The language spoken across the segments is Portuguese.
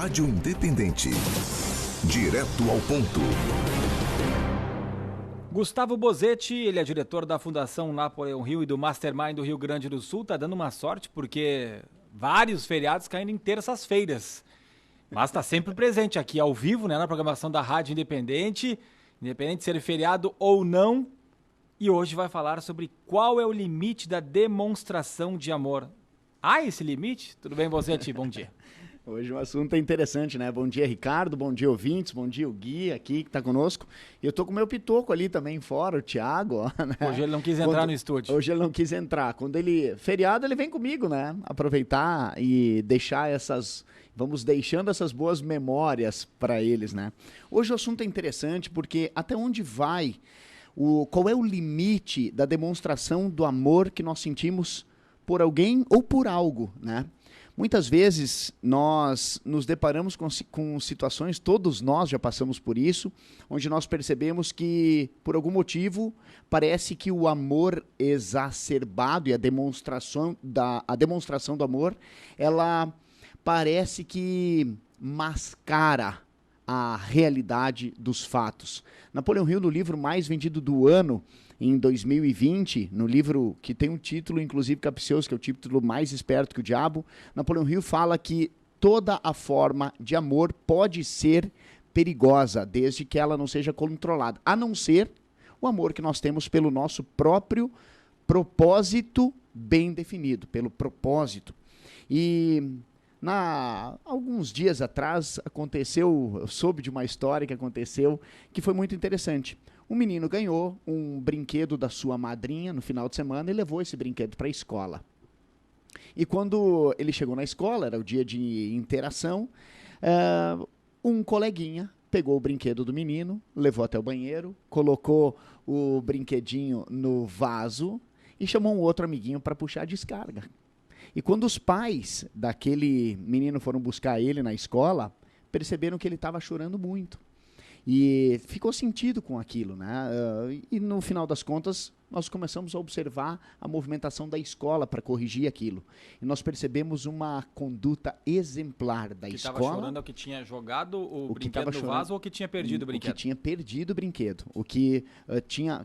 Rádio Independente. Direto ao ponto. Gustavo Bozetti, ele é diretor da Fundação Napoleão Hill e do Mastermind do Rio Grande do Sul, tá dando uma sorte porque vários feriados caindo em terças-feiras. Mas está sempre presente aqui ao vivo, né, na programação da Rádio Independente, independente de ser feriado ou não. E hoje vai falar sobre qual é o limite da demonstração de amor. Há esse limite? Tudo bem, Bozetti? Bom dia. Hoje o assunto é interessante, né? Bom dia, Ricardo, bom dia, ouvintes, bom dia, o Gui aqui que tá conosco. E eu tô com o meu pitoco ali também fora, o Thiago, ó, né? Hoje ele não quis entrar no estúdio. Hoje ele não quis entrar. Quando ele... Feriado, ele vem comigo, né? Aproveitar e deixar essas... Vamos deixando essas boas memórias para eles, né? Hoje o assunto é interessante porque até onde vai... Qual é o limite da demonstração do amor que nós sentimos por alguém ou por algo, né? Muitas vezes nós nos deparamos com situações, todos nós já passamos por isso, onde nós percebemos que, por algum motivo, parece que o amor exacerbado e a demonstração do amor, ela parece que mascara a realidade dos fatos. Napoleão Hill, no livro mais vendido do ano, em 2020, no livro que tem um título, inclusive capcioso, que é o título Mais Esperto que o Diabo, Napoleão Hill fala que toda a forma de amor pode ser perigosa, desde que ela não seja controlada, a não ser o amor que nós temos pelo nosso próprio propósito bem definido, pelo propósito. E... alguns dias atrás eu soube de uma história que aconteceu que foi muito interessante. Um menino ganhou um brinquedo da sua madrinha no final de semana e levou esse brinquedo para a escola. E quando ele chegou na escola, era o dia de interação, um coleguinha pegou o brinquedo do menino, levou até o banheiro, colocou o brinquedinho no vaso e chamou um outro amiguinho para puxar a descarga. E quando os pais daquele menino foram buscar ele na escola, perceberam que ele estava chorando muito. E ficou sentido com aquilo, né? E no final das contas, nós começamos a observar a movimentação da escola para corrigir aquilo. E nós percebemos uma conduta exemplar da escola. Que estava chorando é o que tinha jogado o brinquedo no vaso ou que tinha perdido o brinquedo? O que tinha perdido o brinquedo. O que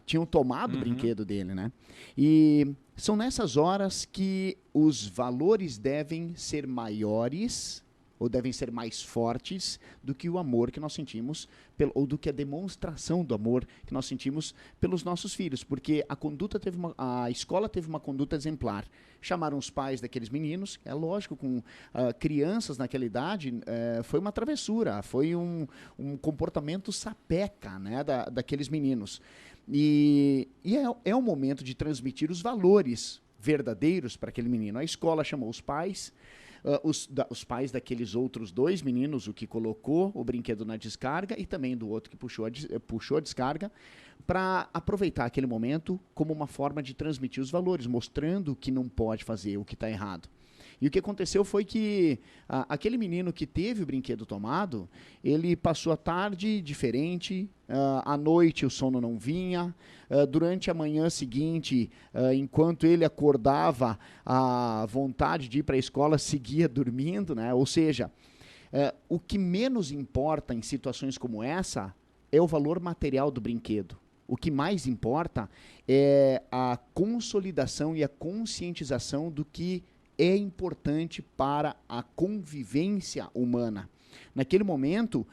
tinham tomado o brinquedo dele, né? E são nessas horas que os valores devem ser maiores ou devem ser mais fortes do que o amor que nós sentimos, ou do que a demonstração do amor que nós sentimos pelos nossos filhos, porque a escola teve uma conduta exemplar. Chamaram os pais daqueles meninos, é lógico, com crianças naquela idade, foi uma travessura, foi um comportamento sapeca, né, daqueles meninos. E é o momento de transmitir os valores verdadeiros para aquele menino. A escola chamou os pais, os pais daqueles outros dois meninos, o que colocou o brinquedo na descarga e também do outro que puxou a descarga, para aproveitar aquele momento como uma forma de transmitir os valores, mostrando o que não pode fazer, o que está errado. E o que aconteceu foi que aquele menino que teve o brinquedo tomado, ele passou a tarde diferente, à noite o sono não vinha, durante a manhã seguinte, enquanto ele acordava, a vontade de ir para a escola seguia dormindo, né? Ou seja, o que menos importa em situações como essa é o valor material do brinquedo. O que mais importa é a consolidação e a conscientização do que é importante para a convivência humana. Naquele momento,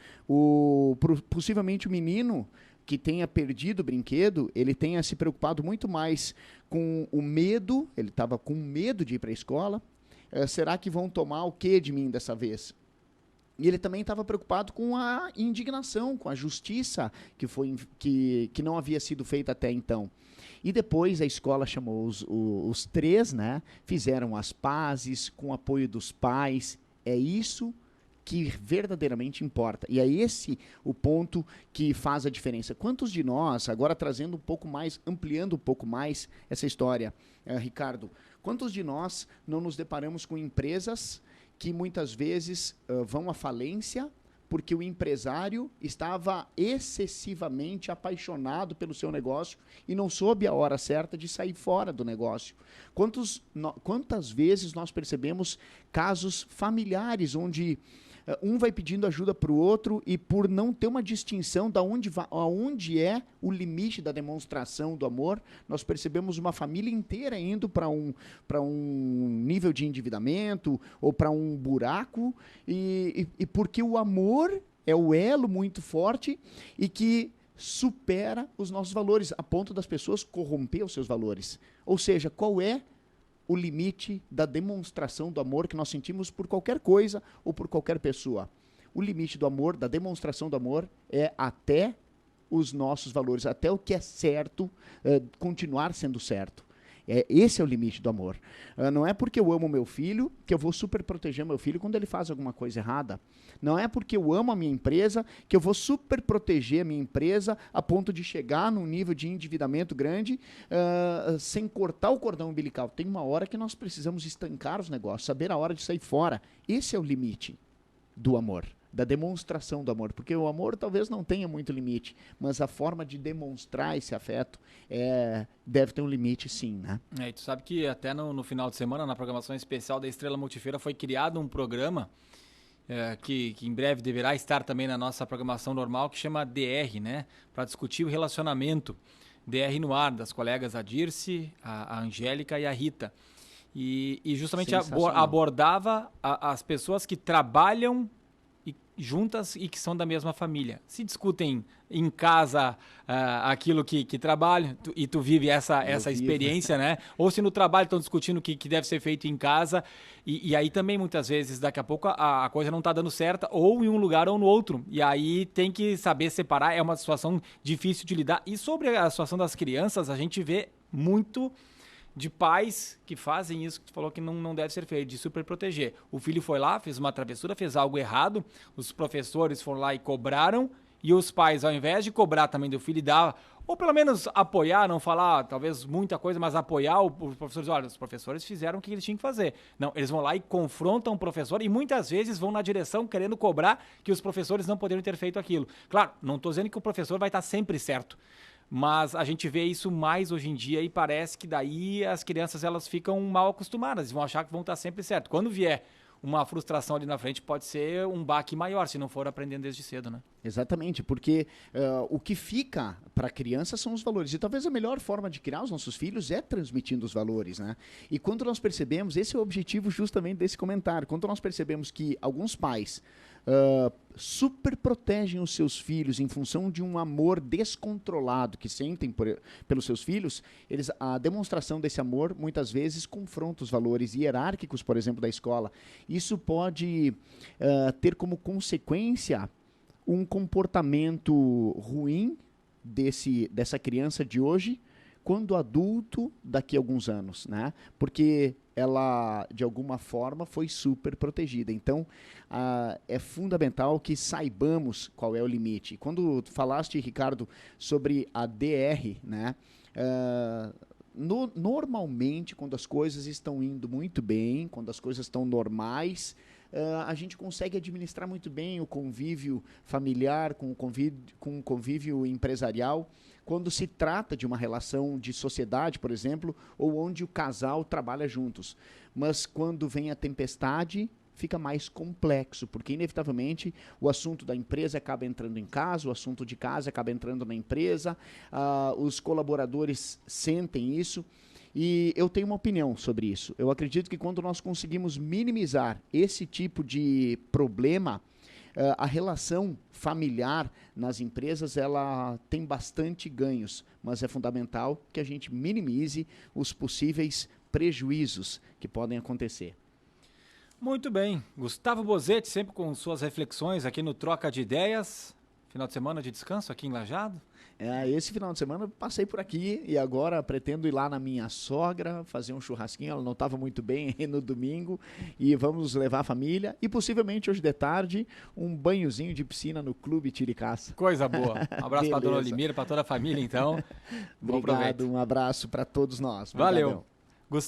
possivelmente o menino que tenha perdido o brinquedo, ele tenha se preocupado muito mais com o medo, ele estava com medo de ir para a escola, será que vão tomar o que de mim dessa vez? E ele também estava preocupado com a indignação, com a justiça que não havia sido feita até então. E depois a escola chamou os três, né? Fizeram as pazes com o apoio dos pais. É isso que verdadeiramente importa. E é esse o ponto que faz a diferença. Quantos de nós, agora trazendo um pouco mais, ampliando um pouco mais essa história, Ricardo, quantos de nós não nos deparamos com empresas que muitas vezes vão à falência porque o empresário estava excessivamente apaixonado pelo seu negócio e não soube a hora certa de sair fora do negócio? Quantas vezes nós percebemos casos familiares onde um vai pedindo ajuda para o outro e por não ter uma distinção da aonde é o limite da demonstração do amor, nós percebemos uma família inteira indo para um nível de endividamento ou para um buraco e porque o amor é o elo muito forte e que supera os nossos valores, a ponto das pessoas corromper os seus valores. Ou seja, qual é o limite da demonstração do amor que nós sentimos por qualquer coisa ou por qualquer pessoa? O limite do amor, da demonstração do amor, é até os nossos valores, até o que é certo, continuar sendo certo. Esse é o limite do amor. Não é porque eu amo meu filho que eu vou super proteger meu filho quando ele faz alguma coisa errada. Não é porque eu amo a minha empresa que eu vou super proteger a minha empresa a ponto de chegar num nível de endividamento grande sem cortar o cordão umbilical. Tem uma hora que nós precisamos estancar os negócios, saber a hora de sair fora. Esse é o limite do amor, da demonstração do amor, porque o amor talvez não tenha muito limite, mas a forma de demonstrar esse afeto deve ter um limite, sim, né? E tu sabe que até no final de semana, na programação especial da Estrela Multifeira, foi criado um programa que em breve deverá estar também na nossa programação normal, que chama DR, né? Para discutir o relacionamento. DR no ar, das colegas a Dirce, a Angélica e a Rita. E justamente abordava as pessoas que trabalham juntas e que são da mesma família. Se discutem em casa aquilo que trabalham, e tu vive essa experiência, né? Ou se no trabalho estão discutindo o que deve ser feito em casa, e aí também muitas vezes, daqui a pouco, a coisa não está dando certa, ou em um lugar ou no outro. E aí tem que saber separar, é uma situação difícil de lidar. E sobre a situação das crianças, a gente vê muito de pais que fazem isso que tu falou que não deve ser feito, de super proteger. O filho foi lá, fez uma travessura, fez algo errado, os professores foram lá e cobraram, e os pais, ao invés de cobrar também do filho e dar, ou pelo menos apoiar, não falar talvez muita coisa, mas apoiar os professores. Olha, os professores fizeram o que eles tinham que fazer. Não, eles vão lá e confrontam o professor e muitas vezes vão na direção querendo cobrar que os professores não poderiam ter feito aquilo. Claro, não estou dizendo que o professor vai estar sempre certo, mas a gente vê isso mais hoje em dia e parece que daí as crianças elas ficam mal acostumadas, vão achar que vão estar sempre certo. Quando vier uma frustração ali na frente, pode ser um baque maior, se não for aprendendo desde cedo, né? Exatamente, porque o que fica para a criança são os valores. E talvez a melhor forma de criar os nossos filhos é transmitindo os valores, né? E quando nós percebemos, esse é o objetivo justamente desse comentário, quando nós percebemos que alguns pais super protegem os seus filhos em função de um amor descontrolado que sentem pelos seus filhos, a demonstração desse amor muitas vezes confronta os valores hierárquicos, por exemplo, da escola. Isso pode ter como consequência um comportamento ruim dessa criança de hoje quando adulto daqui a alguns anos, né? Porque ela, de alguma forma, foi super protegida. Então, é fundamental que saibamos qual é o limite. Quando falaste, Ricardo, sobre a DR, né? Normalmente, quando as coisas estão indo muito bem, quando as coisas estão normais, a gente consegue administrar muito bem o convívio familiar com o convívio empresarial, quando se trata de uma relação de sociedade, por exemplo, ou onde o casal trabalha juntos. Mas quando vem a tempestade, fica mais complexo, porque inevitavelmente o assunto da empresa acaba entrando em casa, o assunto de casa acaba entrando na empresa, os colaboradores sentem isso. E eu tenho uma opinião sobre isso. Eu acredito que quando nós conseguimos minimizar esse tipo de problema, a relação familiar nas empresas ela tem bastante ganhos, mas é fundamental que a gente minimize os possíveis prejuízos que podem acontecer. Muito bem. Gustavo Bozetti, sempre com suas reflexões aqui no Troca de Ideias. Final de semana de descanso aqui em Lajeado? Esse final de semana eu passei por aqui e agora pretendo ir lá na minha sogra, fazer um churrasquinho, ela não estava muito bem no domingo, e vamos levar a família e possivelmente hoje de tarde um banhozinho de piscina no Clube Tiricaça. Coisa boa. Um abraço para a dona Olimira, para toda a família então. Obrigado, um abraço para todos nós. Valeu.